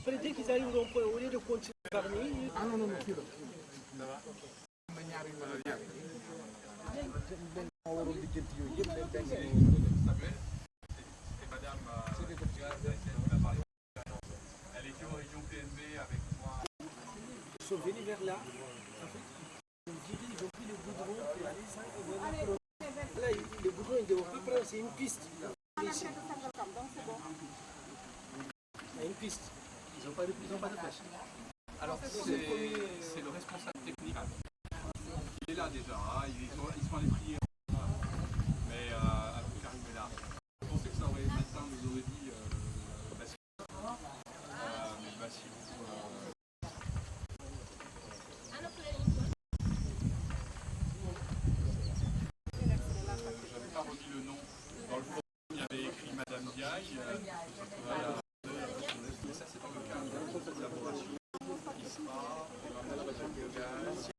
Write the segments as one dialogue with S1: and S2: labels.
S1: Après, dès qu'ils arrivent au rond-point, au lieu de continuer à parler,
S2: ah non, non, non, ça va.
S1: Ils sont venus vers là. En fait, ils ont pris le goudron pour aller sans là, le goudron, ils ne doivent plus prendre, c'est une piste. Ici. Il y a une piste. Ils n'ont pas de pêche.
S3: Alors, c'est le responsable technique. Il est là déjà, hein. Ils sont allés prier. Mais avec Karim est là. Je pensais que ça aurait, matin, nous aurait dit Bassi. Mais Bassi, j'avais pas redit le nom. Dans le fond, il y avait écrit Madame Diaye. Voilà. Et ça, c'est dans le cadre de cette collaboration. Il sera dans la région de gaz.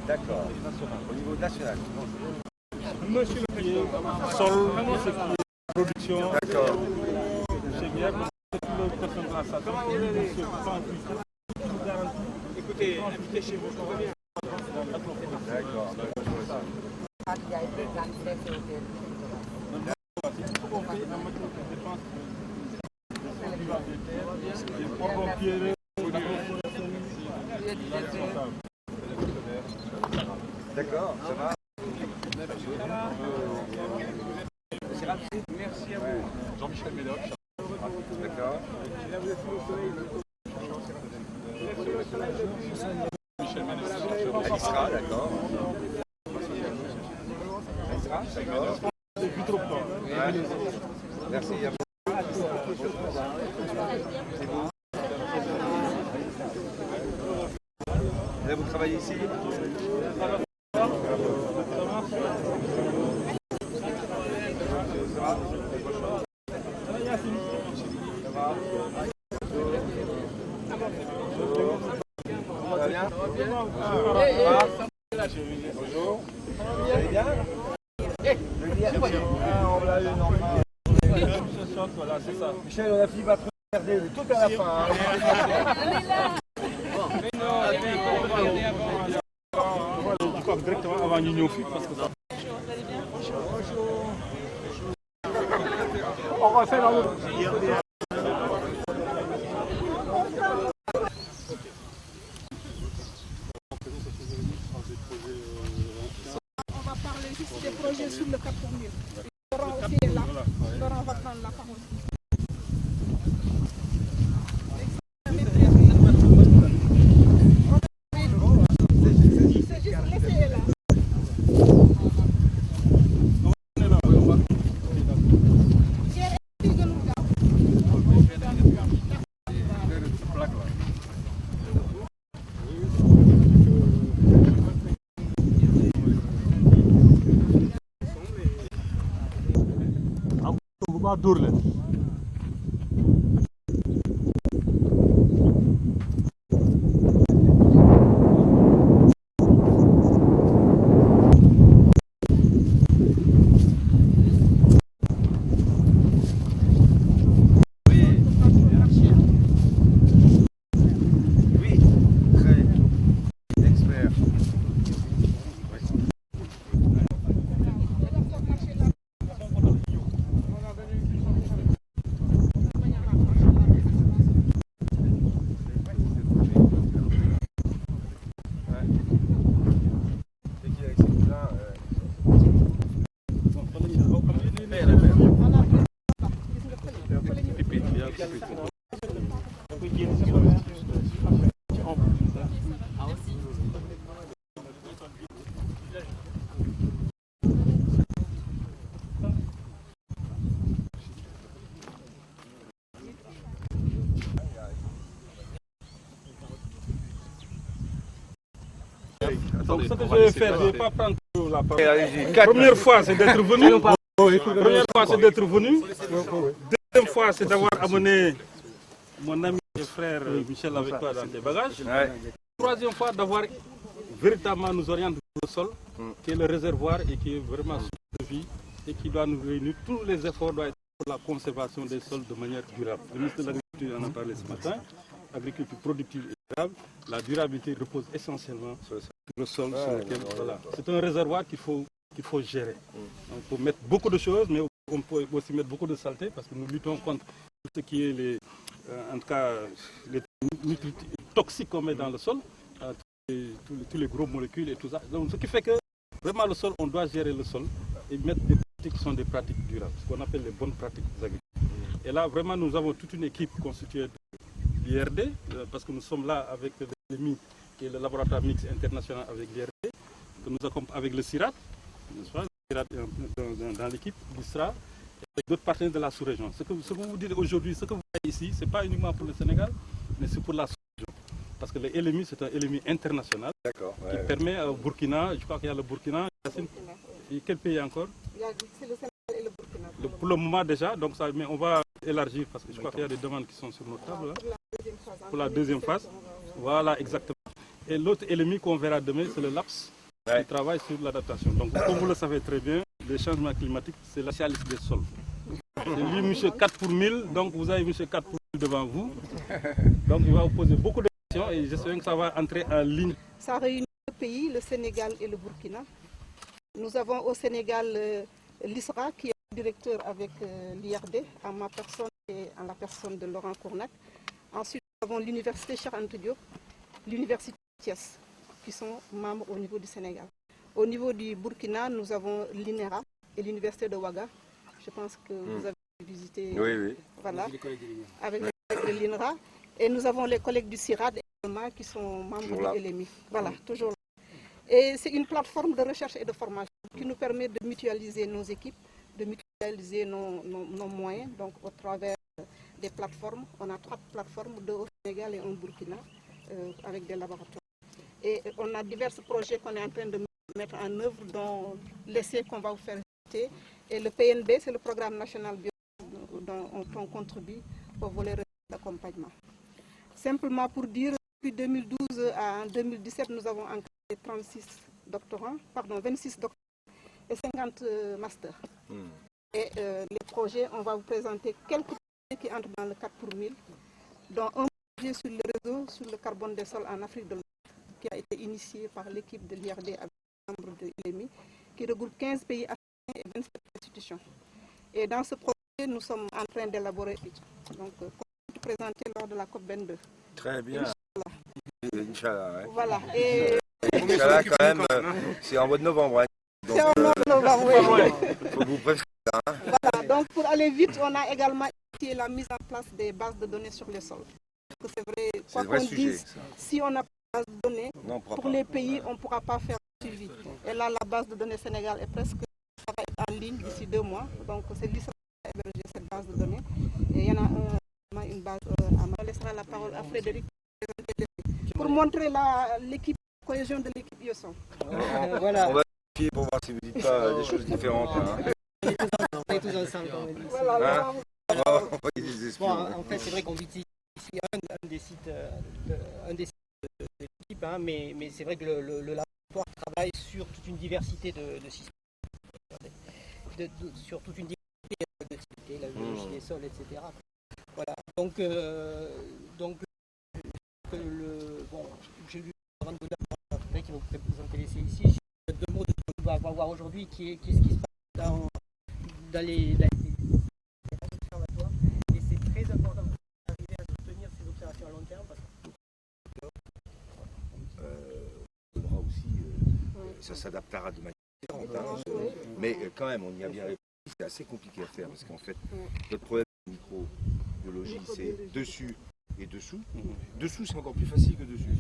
S4: D'accord. Au niveau national.
S5: Monsieur le Président, sol, production.
S4: D'accord.
S5: C'est bien que tout le personne à ça. Écoutez, invitez chez vous.
S4: D'accord. D'accord, ça va.
S3: merci à vous. Jean-Michel Médoc.
S4: D'accord. Alisra, d'accord. Alisra, d'accord. Ouais. Merci à vous. C'est vous. Là, vous travaillez ici? Bonjour. Vous allez bien? On l'a eu, non.
S5: Voilà, c'est ça.
S4: Michel, on a fini par te regarder tout à la fin.
S5: On va directement avant l'Union FIC parce que ça. On refait dans le.
S6: On va parler juste des projets sur le Cap Formule. Laurent aussi est là. Laurent va prendre la parole. C'est juste laissez là.
S5: Dur leen. Donc ce que je vais faire, je ne vais pas prendre la parole.
S4: Allez-y,
S5: La première fois, c'est d'être venu. Première fois, c'est d'être venu. Deuxième fois, c'est d'avoir amené mon ami et frère Michel avec toi dans tes bagages.
S4: Ouais.
S5: Troisième fois, d'avoir véritablement nous orienter sur le sol, qui est le réservoir et qui est vraiment source de vie et qui doit nous réunir. Tous les efforts doivent être pour la conservation des sols de manière durable. Le ministre de l'Agriculture en a parlé ce matin. Agriculture productive et durable. La durabilité repose essentiellement sur le sol sur lequel, voilà. C'est un réservoir qu'il faut gérer. On peut mettre beaucoup de choses, mais on peut aussi mettre beaucoup de saleté parce que nous luttons contre tout ce qui est en tout cas, les nutritifs toxiques qu'on met dans le sol, tous les gros molécules et tout ça. Donc, ce qui fait que vraiment le sol, on doit gérer le sol et mettre des pratiques qui sont des pratiques durables, ce qu'on appelle les bonnes pratiques agricoles. Et là, vraiment, nous avons toute une équipe constituée l'IRD, parce que nous sommes là avec l'EMI, qui est le laboratoire mixte international avec l'IRD, que nous accompagnons avec le CIRAT, n'est-ce pas, le CIRAT dans l'équipe, l'ISRA, et avec d'autres partenaires de la sous-région. Ce que vous dites aujourd'hui, ce que vous voyez ici, ce n'est pas uniquement pour le Sénégal, mais c'est pour la sous-région. Parce que le LMI, c'est un LMI international qui permet au Burkina, je crois qu'il y a le Burkina, et quel pays encore?
S6: C'est le Sénégal et le Burkina.
S5: Pour le moment déjà, donc ça, mais on va élargir parce que je crois qu'il y a des demandes qui sont sur notre table. Là. Pour la deuxième phase. Voilà, exactement. Et l'autre LMI qu'on verra demain, c'est le LAPS, qui travaille sur l'adaptation. Donc, comme vous le savez très bien, les changements climatiques, c'est la spécialiste des sols. C'est lui, monsieur 4 pour 1000, donc vous avez monsieur 4 pour 1000 devant vous. Donc, il va vous poser beaucoup de questions et j'espère que ça va entrer en ligne.
S6: Ça réunit deux pays, le Sénégal et le Burkina. Nous avons au Sénégal l'ISRA, qui est directeur avec l'IRD, en ma personne et en la personne de Laurent Cournac. Ensuite, nous avons l'université Cheikh Anta Diop, l'université de Thiès, qui sont membres au niveau du Sénégal. Au niveau du Burkina, nous avons l'INERA et l'université de Ouaga. Je pense que vous avez visité.
S4: Oui.
S6: Voilà, avec les collègues de l'INERA. Et nous avons les collègues du CIRAD également qui sont membres du LMI. Voilà, toujours là. Et c'est une plateforme de recherche et de formation qui nous permet de mutualiser nos équipes, de mutualiser nos moyens, donc au travers des plateformes. On a 3 plateformes, 2 au Sénégal et 1 au Burkina, avec des laboratoires. Et on a divers projets qu'on est en train de mettre en œuvre, dont l'essai qu'on va vous faire visiter. Et le PNB, c'est le programme national bio dont on contribue au volet d'accompagnement. Simplement pour dire, depuis 2012 à 2017, nous avons encadré 26 doctorants et 50 masters. Et les projets, on va vous présenter quelques projets qui entrent dans le 4 pour 1000, dont un projet sur le réseau sur le carbone des sols en Afrique de l'Ouest, qui a été initié par l'équipe de l'IRD avec les membres de l'EMI, qui regroupe 15 pays africains et 27 institutions. Et dans ce projet, nous sommes en train d'élaborer, donc, tout présenter lors de la COP22.
S4: Très bien. Inch'Allah.
S6: Voilà. Et
S4: Inch'Allah, quand même, c'est en mois de novembre.
S6: c'est en novembre, oui.
S4: Il faut vous préparer.
S6: Voilà. Donc, pour aller vite, on a également initié la mise en place des bases de données sur les sols. Parce que c'est vrai, quoi qu'on dise, si on n'a pas de base de données, pour les pays, on ne pourra pas faire le suivi. Et là, la base de données Sénégal est presque, ça va être en ligne d'ici 2 mois. Donc, c'est l'ISRA qui a hébergé cette base de données. Et il y en a une base on laissera la parole à Frédéric pour montrer l'équipe, la cohésion de l'équipe IOSON.
S4: Voilà. On va vérifier pour voir si vous ne dites pas des choses différentes.
S7: On est tous ensemble, comme on dit.
S6: Voilà.
S4: On va envoyer des espions.
S7: En fait, c'est vrai qu'on visite ici un des sites de l'équipe, mais c'est vrai que le laboratoire travaille sur toute une diversité de systèmes, sur toute une diversité d'activités, la biologie des sols, etc. Voilà. Donc j'ai lu Laurent Cournac qui va vous présenter l'essai ici. J'ai 2 mots de ce qu'on va voir aujourd'hui, qui est ce qui se passe dans les observatoires. Et c'est très important d'arriver à soutenir ces observations à long terme. Parce
S4: Le bras aussi, ça s'adaptera de manière différente. Mais quand même, on y a bien réfléchi. C'est assez compliqué à faire parce qu'en fait, notre problème de microbiologie, c'est dessus et dessous. Dessous, c'est encore plus facile que dessus.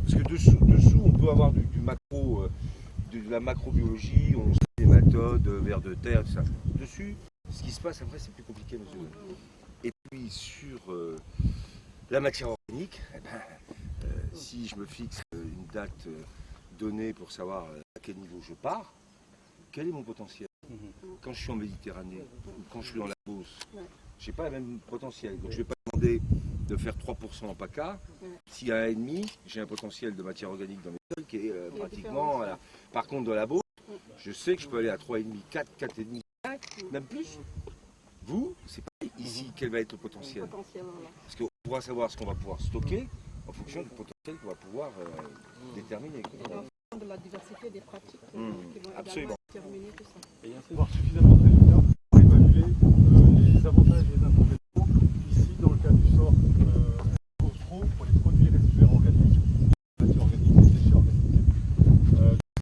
S4: Parce que dessous on peut avoir du macro, de la macrobiologie, on sait les méthodes, vers de terre, tout ça. Dessus, ce qui se passe après, c'est plus compliqué, monsieur. Et puis sur la matière organique, si je me fixe une date donnée pour savoir à quel niveau je pars, quel est mon potentiel? Quand je suis en Méditerranée ou quand je suis dans la Beauce, je n'ai pas le même potentiel. Donc je ne vais pas demander de faire 3% en PACA. Si à 1,5, j'ai un potentiel de matière organique dans mes sols qui est pratiquement... Voilà. Par contre, dans la Beauce, je sais que je peux aller à 3,5, 4, 4,5, 5, même plus. Vous, c'est pareil. Ici, quel va être le potentiel? Parce qu'on pourra savoir ce qu'on va pouvoir stocker en fonction du potentiel qu'on va pouvoir déterminer.
S6: De la diversité des pratiques qui vont
S4: absolument
S6: déterminer tout ça.
S5: Et avoir suffisamment de résultats pour évaluer les avantages et les inconvénients. Ici, dans le cas du sort pour les produits résiduaires organiques, matière organique, les déchets organiques.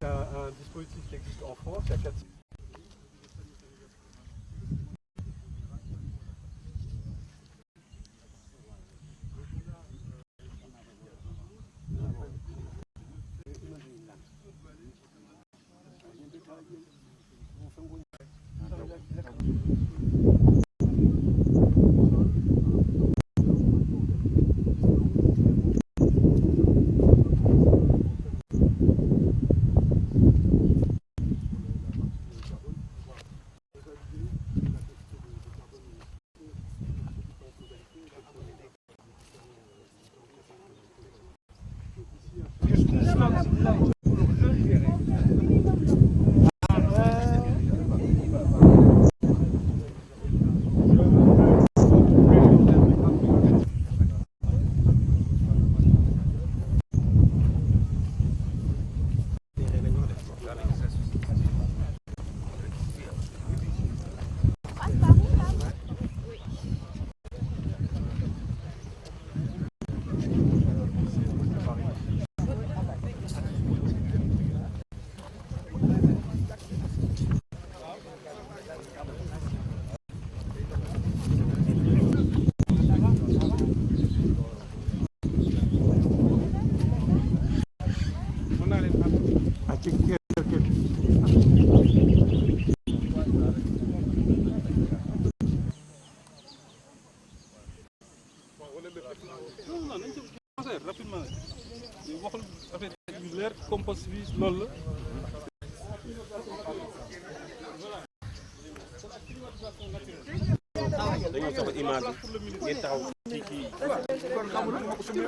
S5: C'est un dispositif qui existe en France, il y a 4 rapidement waxul affaire yu leer compost bi loolu la.
S8: dañoo soxla image bi ngeen taxaw ci kii. kon xamuluma ko suñu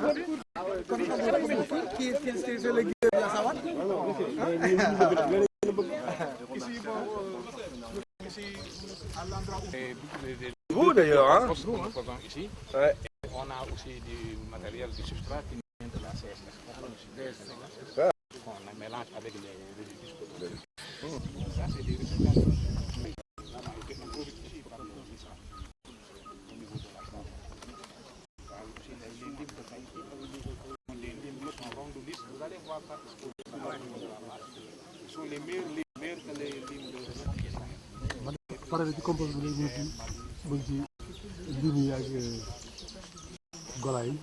S8: kon xamuluma ko kii c'est le guide de la savane.
S4: Vous d'ailleurs, hein?
S8: Ici.
S4: Ouais.
S8: On a aussi du matériel du substrat qui vient de la CSS. On mélange avec les résidus. Ça, c'est des résultats. Vous allez voir ça. Ce sont les meilleurs que les lignes de
S5: pare ci compost bi léegi mu ngi ci lim yi ak gola yi.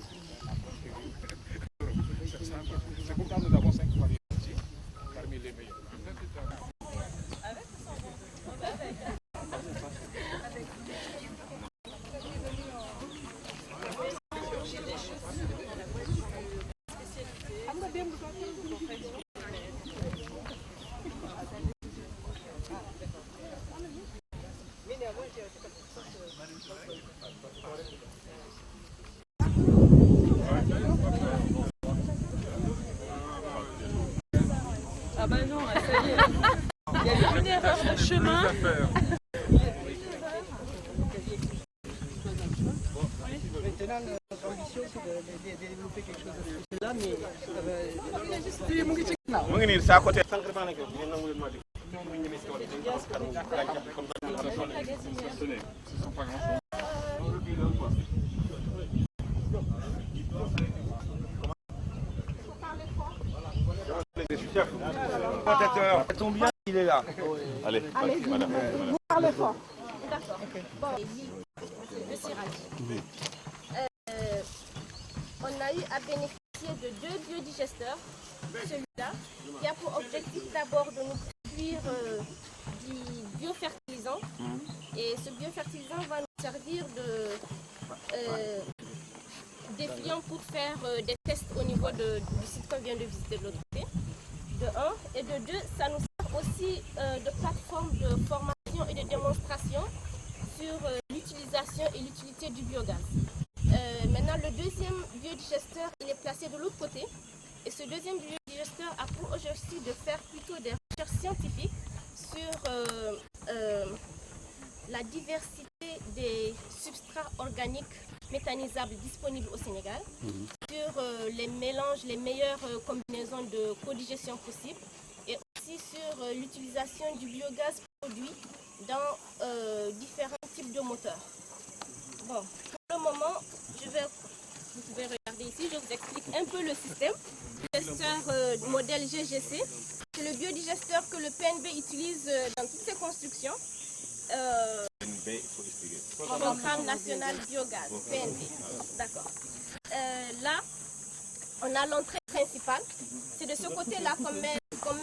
S8: C'est pourquoi nous avons 5 variétés ici, parmi les meilleurs.
S9: Ah bah non, ça y est. Il y a une erreur de chemin.
S7: Maintenant, notre ambition, c'est de développer quelque chose de spécial, mais
S8: mu ngi nii saa côté.
S4: Ça tombe bien, il est là.
S8: Allez,
S6: Allez-y, vous parlez fort.
S9: D'accord. Bon, le cirage. On a eu à bénéficier
S10: bénéficier de 2 biodigesteurs. Celui-là, qui a pour objectif d'abord de nous produire du biofertilisant. Et ce biofertilisant va nous servir d'éfiant pour faire des tests au niveau du site qu'on vient de visiter de l'autre côté, de 1. Et de 2, ça nous sert aussi de plateforme de formation et de démonstration sur l'utilisation et l'utilité du biogaz. Maintenant, le deuxième biodigesteur, il est placé de l'autre côté. Et ce deuxième biodigesteur a pour objectif de faire plutôt des recherches scientifiques sur la diversité des substrats organiques méthanisables disponibles au Sénégal, sur les mélanges, les meilleures combinaisons de codigestion possibles, et aussi sur l'utilisation du biogaz produit dans différents types de moteurs. Bon, pour le moment, vous pouvez regarder ici, je vous explique un peu le système. Digesteur modèle GGC, c'est le biodigesteur que le PNB utilise dans toutes ses constructions. Programme national biogaz, PNB. D'accord. Là, on a l'entrée principale. C'est de ce côté-là qu'on met. Pour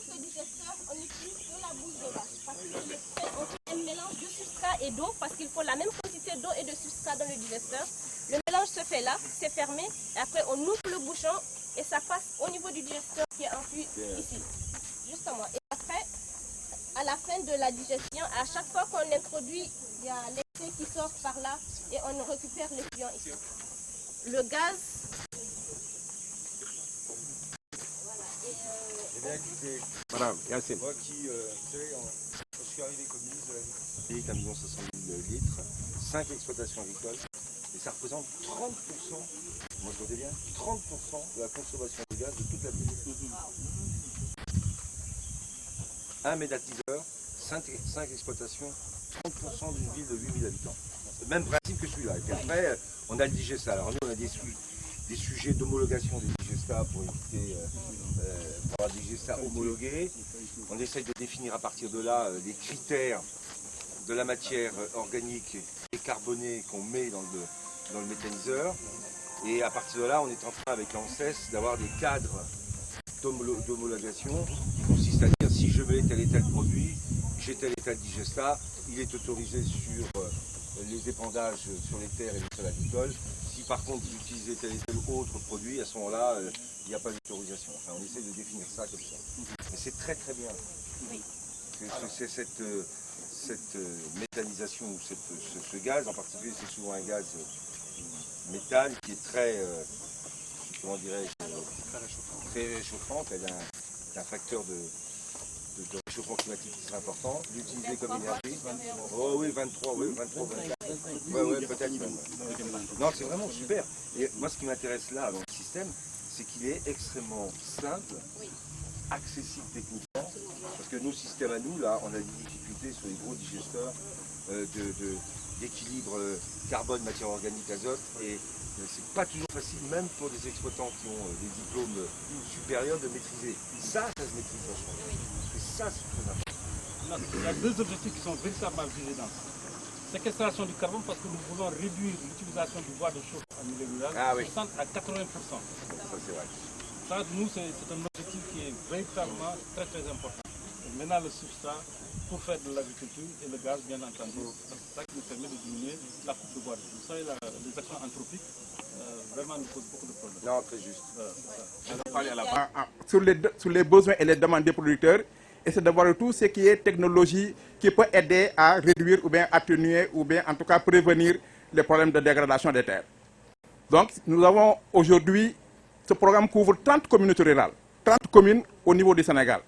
S10: ce digesteur, on utilise de la bouse de vache. Parce qu'on fait un mélange de substrat et d'eau, parce qu'il faut la même quantité d'eau et de substrat dans le digesteur. Le mélange se fait là, c'est fermé. Et après, on ouvre le bouchon et ça passe au niveau du digesteur qui est enfui ici. Justement. Et après, à la fin de la digestion, à chaque fois qu'on introduit, il y a l'excès qui sort par là et on récupère l'effluent ici. Le gaz.
S4: Voilà, c'est moi qui, vous savez, quand je suis arrivé comme ministre de l'Agriculture, 1 500 000 litres, 5 exploitations agricoles, et ça représente 30%, moi je comptais bien, 30% de la consommation de gaz de toute la ville. Un méthaniseur, 5 exploitations, 30% d'une ville de 8000 habitants. C'est le même principe que celui-là. Et puis après, on a le digestat. Alors nous, on a des sujets d'homologation des digestats pour éviter pour avoir des digestats homologués. On essaye de définir à partir de là les critères de la matière organique et carbonée qu'on met dans le méthaniseur. Et à partir de là, on est en train avec l'ANSES d'avoir des cadres d'homologation qui consistent à dire si je mets tel et tel produit, j'ai tel et tel digestat, il est autorisé sur les épandages sur les terres et les sols agricoles. Si par contre vous utilisez tel et tel autre produit, à ce moment-là, il n'y a pas d'autorisation. Enfin, on essaie de définir ça comme ça. Mais c'est très très bien. C'est cette méthanisation, ou ce gaz en particulier, c'est souvent un gaz méthane qui est très, comment dirais-je, très réchauffante. Elle a un facteur de réchauffement climatique qui serait important. L'utiliser comme énergie. Oh oui, 23, 24. Ouais, peut-être même. Non, c'est vraiment super. Et moi, ce qui m'intéresse là dans le système, c'est qu'il est extrêmement simple, accessible techniquement. Parce que nos systèmes à nous, là, on a des difficultés sur les gros digesteurs d'équilibre carbone, matière organique, azote. Et c'est pas toujours facile, même pour des exploitants qui ont des diplômes supérieurs, de maîtriser. Ça se maîtrise vachement. Et ça, c'est très important.
S5: Il y a 2 objectifs qui sont véritablement visés dans ça. Séquestration du carbone, parce que nous voulons réduire l'utilisation du bois de chauffe en milieu rural de 60 à 80%.
S4: Ça, c'est vrai.
S5: Ça, nous, c'est un objectif qui est véritablement très très important. Et maintenant, le substrat pour faire de l'agriculture et le gaz, bien entendu, c'est ça qui nous permet de diminuer la coupe de bois. Vous savez, les actions anthropiques vraiment nous posent beaucoup de problèmes.
S4: Non, très juste.
S8: Sur les besoins et les demandes des producteurs, et c'est d'avoir tout ce qui est technologie qui peut aider à réduire ou bien atténuer ou bien en tout cas prévenir les problèmes de dégradation des terres. Donc nous avons aujourd'hui, ce programme couvre 30 communautés rurales, 30 communes au niveau du Sénégal.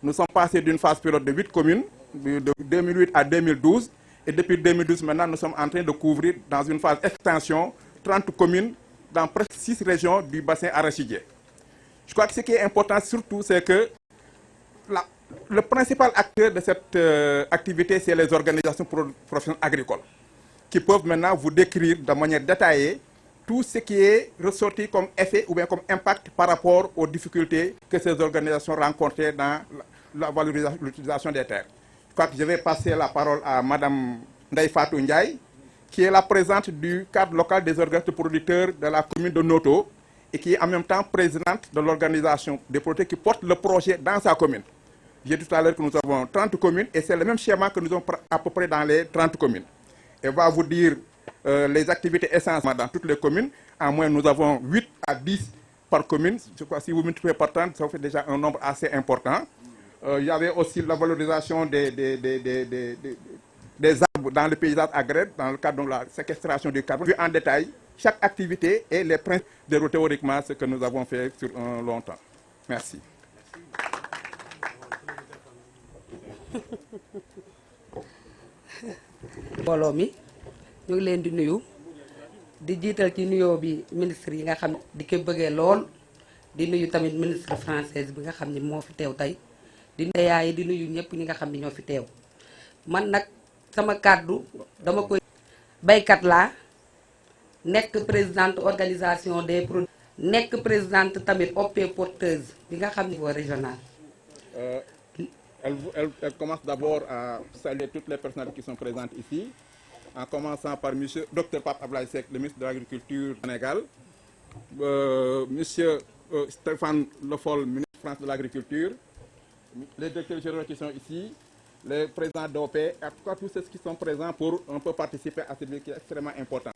S8: Nous sommes passés d'une phase pilote de 8 communes, de 2008 à 2012, et depuis 2012 maintenant nous sommes en train de couvrir dans une phase extension 30 communes dans presque 6 régions du bassin arachidier. Je crois que ce qui est important surtout, c'est que le principal acteur de cette activité, c'est les organisations professionnelles agricoles, qui peuvent maintenant vous décrire de manière détaillée tout ce qui est ressorti comme effet ou bien comme impact par rapport aux difficultés que ces organisations rencontraient dans la valorisation, l'utilisation des terres. Je crois que je vais passer la parole à Mme Ndeye Fatou Ndiaye, qui est la présidente du cadre local des organismes producteurs de la commune de Noto et qui est en même temps présidente de l'organisation des producteurs qui porte le projet dans sa commune. J'ai dit tout à l'heure que nous avons 30 communes et c'est le même schéma que nous avons à peu près dans les 30 communes. Elle va vous dire les activités essentielles dans toutes les communes. En moins, nous avons 8 à 10 par commune. Je crois que si vous multipliez par 30, ça fait déjà un nombre assez important. Il y avait aussi la valorisation des arbres dans le paysage agraire, dans le cadre de la séquestration du carbone. Vu en détail chaque activité et les principes déroulés théoriquement, ce que nous avons fait sur un long temps. Merci.
S11: mbooloo mi ñu ngi leen di nuyu di jiital ci nuyoo bi ministre yi nga xam di ko bëggee lool di nuyu tamit ministre française bi nga xam ni moo fi teew tey di nuyu yaay di nuyu ñëpp ñi nga xam ni ñoo fi teew man nag sama kàddu dama koy baykat laa nekk présidente organisation des producteurs nekk présidente tamit OP porteuse bi nga xam ni waa régional.
S8: Elle commence d'abord à saluer toutes les personnes qui sont présentes ici, en commençant par M. Dr Pape Ablaye Seck, le ministre de l'Agriculture du Sénégal, M. Stéphane Le Foll, ministre France de l'Agriculture, les directeurs généraux qui sont ici, les présidents d'OP, et en tout cas tous ceux qui sont présents pour un peu participer à cette vie qui est extrêmement importante.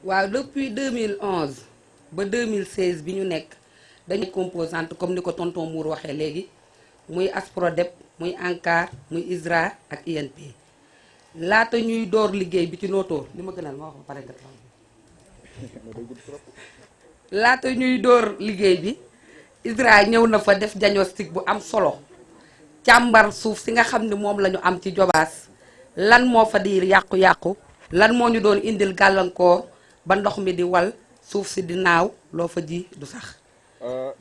S11: Waaw, depuis 2011 ba 2016 bi ñu nekk dañu composante comme ni ko tonton Mour waxee léegi muy Asprodep muy ANCAR muy ISRA ak INP laata ñuy door liggéey bi ci Noto li ma gënal ma wax ba pare nga laata ñuy door liggéey bi ISRA ñëw na fa def diagnostic bu am solo càmbar suuf si nga xam ne moom la ñu am ci Jobaas lan moo fa di yàqu-yàqu lan moo ñu doon indil gàllankoor ba ndox mi di wal suuf si di naaw loo fa ji du sax.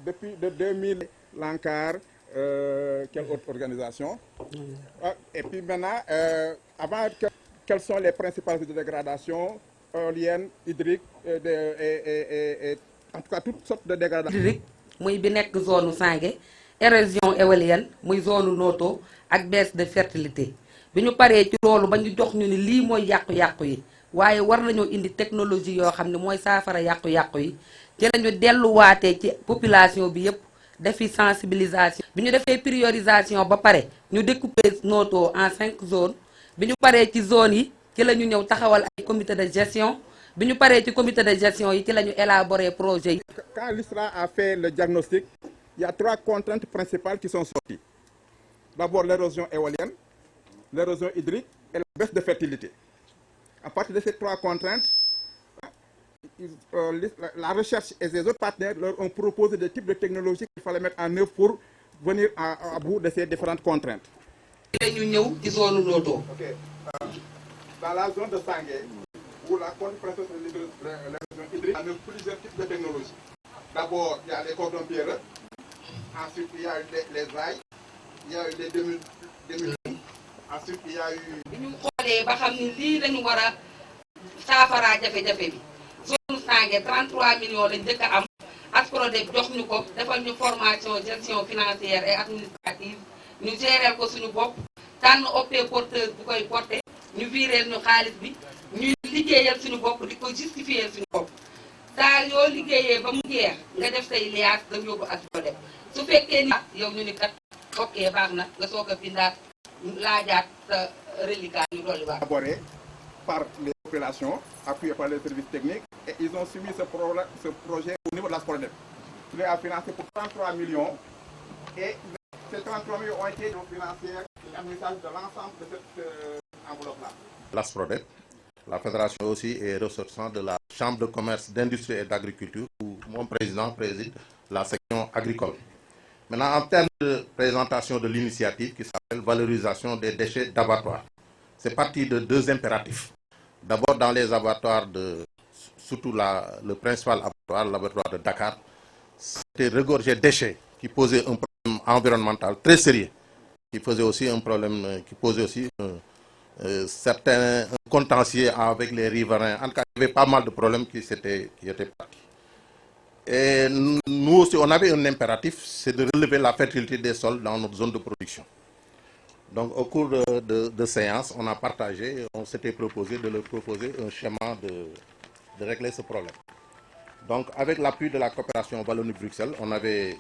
S8: Depuis de 2000 l'ANCAR quelle autre organisation et puis maintenant avant quelles sont les principales de dégradation éolienne hydrique et en tout cas toutes sortes de dégradation
S11: hydrique muy bi nekk zone Sangué érosion éolienne muy zone Noto ak baisse de fertilité bi ñu paree ci loolu ba ñu jox ñu ni lii mooy yàqu-yàqu yi waaye war nañoo indi technologie yoo xam ne mooy saafara yàqu-yàqu yi ci lañu delluwaatee ci population bi yépp defi sensibilisation bi ñu defee priorisation ba pare ñu découper Noto en 5 zones bi ñu paree ci zones yi ci la ñu ñëw taxawal ay comité de gestion bi ñu paree ci comité de gestion yi ci la ñu élaborer projet yi.
S8: Quand l'ISRA a fait le diagnostic, il y a 3 contraintes principales qui sont sorties. D'abord l'érosion éolienne, l'érosion hydrique et la baisse de fertilité. À partir de ces 3 contraintes, la recherche et ses autres partenaires leur ont proposé des types de technologies qu'il fallait mettre en œuvre pour venir à bout de ces différentes contraintes.
S11: Ñu ci zone Noto.
S8: Dans la zone de Sangué, où la concentration de l'érosion hydrique, on a plusieurs types de technologies. D'abord, il y a les cordons pierreux, ensuite il y a eu les rails, il y a eu les demi-lunes, ensuite il y a eu...
S11: bi ñu xoolee ba xam ni lii lañu war a saafaraa jafe-jafe bi zone Sangué 33 millions lañ njëkk a am Asprodep jox ñu ko defal ñu formation gestion financière et administrative ñu gérer ko suñu bopp tànn OP porteur bu koy porter ñu viréel ñu xaalis bi ñuy liggéeyal suñu bopp di ko justifier suñu bopp saa yoo liggéeyee ba mu jeex nga def say liaas dem yóbbu Asprodep su fekkee ni yow ñu ni kat ok baax na nga soog a bindaat laajaat sa reliquat ñu dolli waat.
S8: Élaboré par les populations, appuyé par les services techniques, et ils ont soumis ce projet au niveau de l'Asprodep. Il a financé pour 33 millions, et ces 33 millions ont été financiers et administratifs de l'ensemble de cette enveloppe-là.
S12: L'Asprodep, la fédération aussi est ressortissant de la Chambre de commerce, d'industrie et d'agriculture, où mon président préside la section agricole. Maintenant, en termes de présentation de l'initiative qui s'appelle valorisation des déchets d'abattoirs, c'est parti de 2 impératifs. D'abord, dans les abattoirs, surtout le principal abattoir, l'abattoir de Dakar, c'était regorger déchets qui posaient un problème environnemental très sérieux, qui posait aussi un problème, qui posait aussi certains contentieux avec les riverains. En tout cas, il y avait pas mal de problèmes qui étaient partis. Et nous aussi, on avait un impératif, c'est de relever la fertilité des sols dans notre zone de production. Donc au cours de séance, on a partagé, on s'était proposé de leur proposer un schéma de régler ce problème. Donc avec l'appui de la coopération Wallonie-Bruxelles, on avait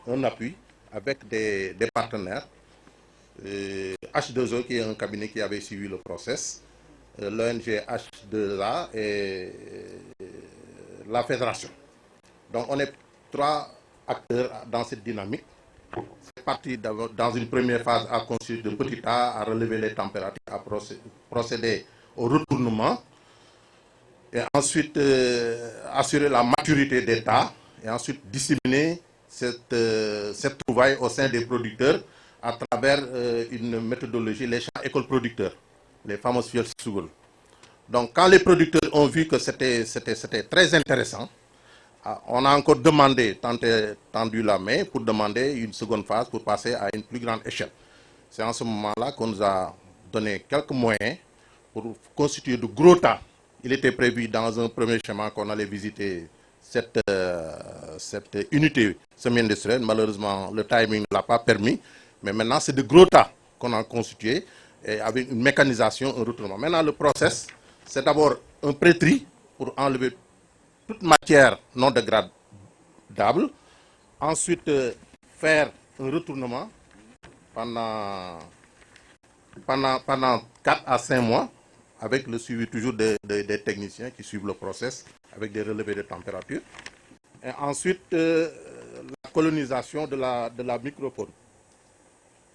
S12: un appui avec des partenaires. H2O qui est un cabinet qui avait suivi le process, l'ONG H2A et la fédération. Donc on est 3 acteurs dans cette dynamique. C'est parti dans une première phase à construire de petits tas, à relever les températures, à procéder au retournement et ensuite assurer la maturité des tas et ensuite disséminer cette trouvaille au sein des producteurs à travers une méthodologie, les champs écoles producteurs, les fameuses fiels Sugol. Donc quand les producteurs ont vu que c'était très intéressant, on a encore demandé, tendu la main pour demander une seconde phase pour passer à une plus grande échelle. C'est en ce moment-là qu'on nous a donné quelques moyens pour constituer de gros tas. Il était prévu dans un premier schéma qu'on allait visiter cette unité semi-industrielle. Malheureusement, le timing ne l'a pas permis. Mais maintenant, c'est de gros tas qu'on a constitué et avec une mécanisation, un retournement. Maintenant, le process, c'est d'abord un pré-tri pour enlever toute matière non dégradable. Ensuite, faire un retournement pendant 4 à 5 mois avec le suivi toujours des techniciens qui suivent le process avec des relevés de température. Et ensuite, la colonisation de la microfaune.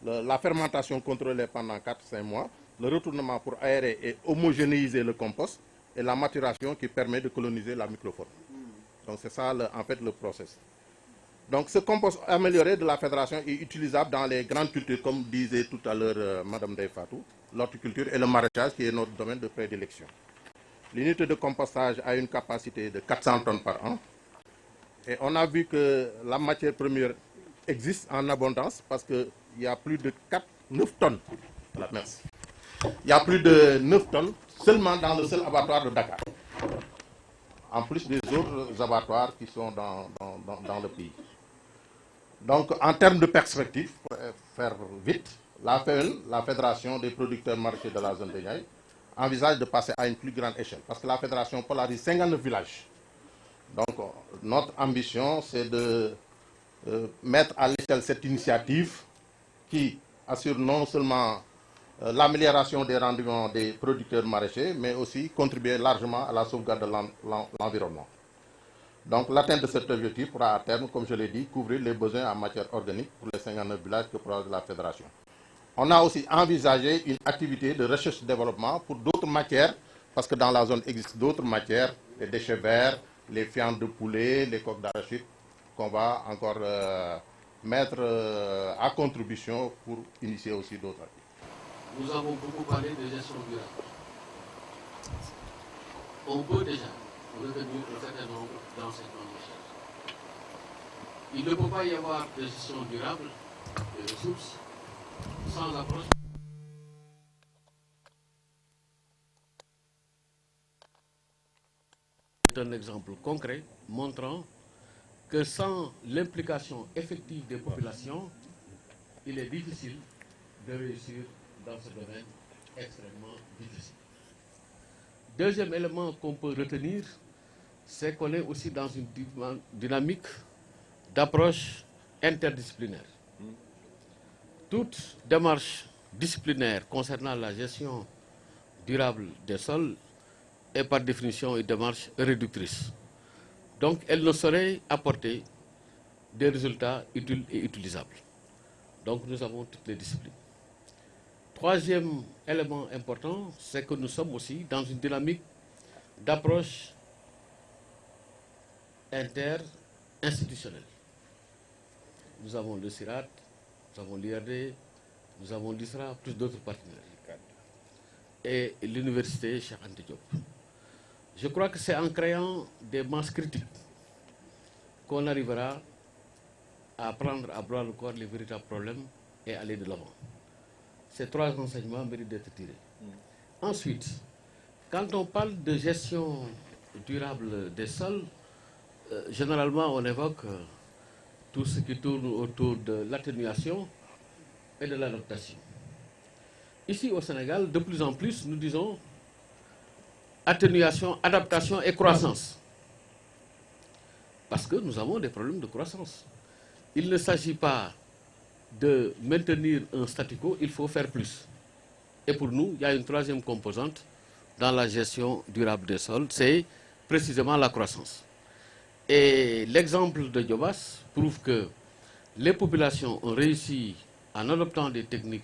S12: La fermentation contrôlée pendant 4-5 mois, le retournement pour aérer et homogénéiser le compost et la maturation qui permet de coloniser la microfaune. Donc c'est ça en fait le process. Donc ce compost amélioré de la fédération est utilisable dans les grandes cultures, comme disait tout à l'heure Mme Deyfatou, l'horticulture et le maraîchage qui est notre domaine de prédilection. L'unité de compostage a une capacité de 400 tonnes par an. Et on a vu que la matière première existe en abondance parce qu'il y a plus de 9 tonnes. Voilà, merci. Il y a plus de 9 tonnes seulement dans le seul abattoir de Dakar. En plus des autres abattoirs qui sont dans le pays. Donc en termes de perspective, pour faire vite, la FEN, la Fédération des producteurs maraîchers de la zone de Niayes, envisage de passer à une plus grande échelle parce que la fédération polarise 59 villages. Donc notre ambition, c'est de mettre à l'échelle cette initiative qui assure non seulement l'amélioration des rendements des producteurs maraîchers, mais aussi contribuer largement à la sauvegarde de l'environnement. Donc l'atteinte de cet objectif pourra à terme, comme je l'ai dit, couvrir les besoins en matière organique pour les 59 villages que propose la fédération. On a aussi envisagé une activité de recherche-développement pour d'autres matières, parce que dans la zone existe d'autres matières, les déchets verts, les fientes de poulet, les coques d'arachide, qu'on va encore mettre à contribution pour initier aussi d'autres activités.
S13: Nous avons beaucoup parlé de gestion durable. On peut déjà retenir un certain nombre d'enseignements de recherche. Il ne peut pas y avoir de gestion durable des ressources sans approche. C'est un exemple concret montrant que sans l'implication effective des populations, il est difficile de réussir dans ce domaine extrêmement difficile. Deuxième élément qu'on peut retenir, c'est qu'on est aussi dans une dynamique d'approche interdisciplinaire. Toute démarche disciplinaire concernant la gestion durable des sols est par définition une démarche réductrice. Donc elle ne saurait apporter des résultats utiles et utilisables. Donc nous avons toutes les disciplines. Troisième élément important, c'est que nous sommes aussi dans une dynamique d'approche inter-institutionnelle. Nous avons le CIRAD, nous avons l'IRD, nous avons l'ISRA, plus d'autres partenaires. Et l'université Cheikh Anta Diop. Je crois que c'est en créant des masses critiques qu'on arrivera à prendre à bras le corps les véritables problèmes et aller de l'avant. Ces trois enseignements méritent d'être tirés. Ensuite, quand on parle de gestion durable des sols, généralement on évoque tout ce qui tourne autour de l'atténuation et de l'adaptation. ici au Sénégal, de plus en plus, nous disons atténuation, adaptation et croissance. Parce que nous avons des problèmes de croissance. Il ne s'agit pas de maintenir un statu quo, il faut faire plus. Et pour nous, il y a une troisième composante dans la gestion durable des sols, c'est précisément la croissance. Et l'exemple de Diobas prouve que les populations ont réussi, en adoptant des techniques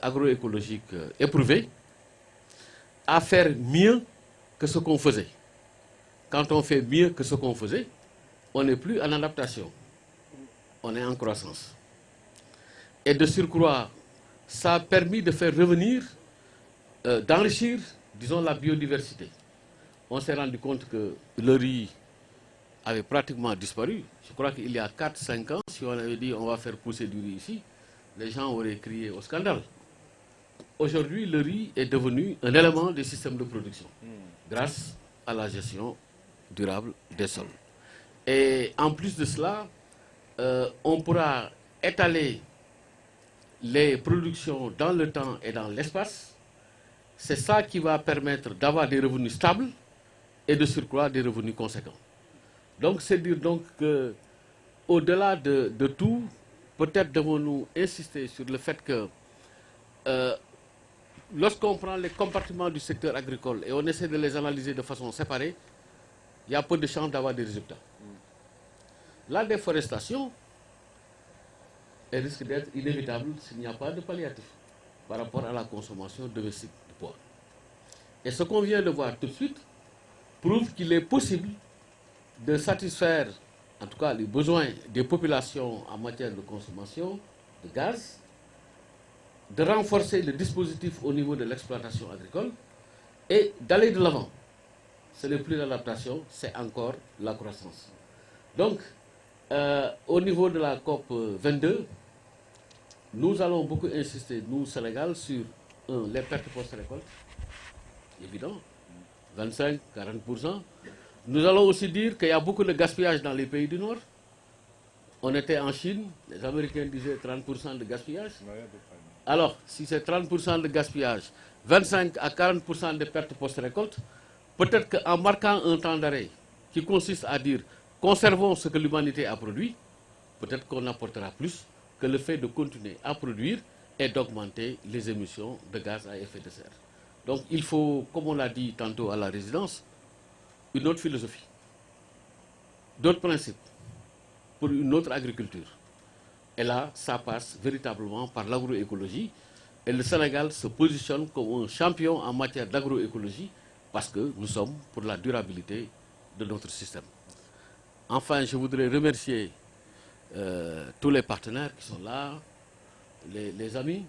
S13: agroécologiques éprouvées, à faire mieux que ce qu'on faisait. Quand on fait mieux que ce qu'on faisait, on n'est plus en adaptation, on est en croissance. Et de surcroît, ça a permis de faire revenir, d'enrichir, disons, la biodiversité. On s'est rendu compte que le riz avait pratiquement disparu. Je crois qu'il y a 4-5 ans, si on avait dit on va faire pousser du riz ici, les gens auraient crié au scandale. Aujourd'hui, le riz est devenu un élément des systèmes de production, grâce à la gestion durable des sols. Et en plus de cela, on pourra étaler les productions dans le temps et dans l'espace. C'est ça qui va permettre d'avoir des revenus stables et de surcroît des revenus conséquents. Donc c'est dire donc que au-delà de tout, peut-être devons-nous insister sur le fait que lorsqu'on prend les compartiments du secteur agricole et on essaie de les analyser de façon séparée, il y a peu de chances d'avoir des résultats. La déforestation, elle risque d'être inévitable s'il n'y a pas de palliatif par rapport à la consommation domestique de bois. Et ce qu'on vient de voir tout de suite prouve qu'il est possible de satisfaire, en tout cas, les besoins des populations en matière de consommation de gaz, de renforcer le dispositif au niveau de l'exploitation agricole et d'aller de l'avant. Ce n'est plus l'adaptation, c'est encore la croissance. Donc, au niveau de la COP 22, nous allons beaucoup insister, nous, Sénégal, sur les pertes post-récolte, évident, 25-40%. Nous allons aussi dire qu'il y a beaucoup de gaspillage dans les pays du Nord. On était en Chine, les Américains disaient 30% de gaspillage. Alors, si c'est 30% de gaspillage, 25 à 40% de pertes post-récolte, peut-être qu'en marquant un temps d'arrêt qui consiste à dire conservons ce que l'humanité a produit, peut-être qu'on apportera plus que le fait de continuer à produire et d'augmenter les émissions de gaz à effet de serre. Donc il faut, comme on l'a dit tantôt à la résidence, une autre philosophie, d'autres principes pour une autre agriculture. Et là, ça passe véritablement par l'agroécologie. Et le Sénégal se positionne comme un champion en matière d'agroécologie parce que nous sommes pour la durabilité de notre système. Enfin, je voudrais remercier tous les partenaires qui sont là, les amis.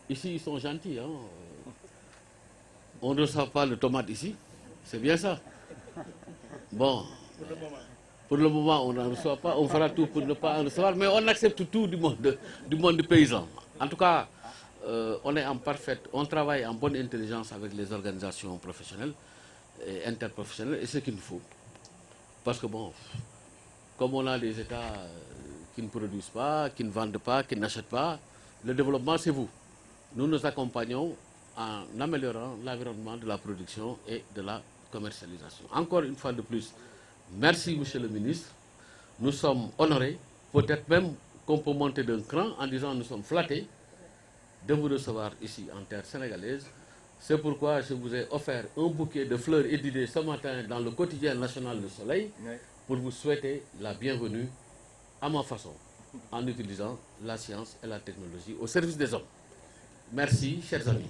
S13: Ici, ils sont gentils. Hein. On ne reçoit pas le tomate ici. C'est bien ça. Bon. Pour le moment, on n'en reçoit pas. On fera tout pour ne pas en recevoir. Mais on accepte tout du monde paysan. En tout cas, on travaille en bonne intelligence avec les organisations professionnelles et interprofessionnelles. Et c'est ce qu'il nous faut. Parce que bon, comme on a des États qui ne produisent pas, qui ne vendent pas, qui n'achètent pas, le développement, c'est vous. Nous nous accompagnons en améliorant l'environnement de la production et de la commercialisation. Encore une fois de plus, merci Monsieur le ministre. Nous sommes honorés, peut-être même qu'on peut monter d'un cran en disant nous sommes flattés de vous recevoir ici en terre sénégalaise. C'est pourquoi je vous ai offert un bouquet de fleurs et d'idées ce matin dans le quotidien national Le Soleil pour vous souhaiter la bienvenue à ma façon, en utilisant la science et la technologie au service des hommes. Merci, chers amis.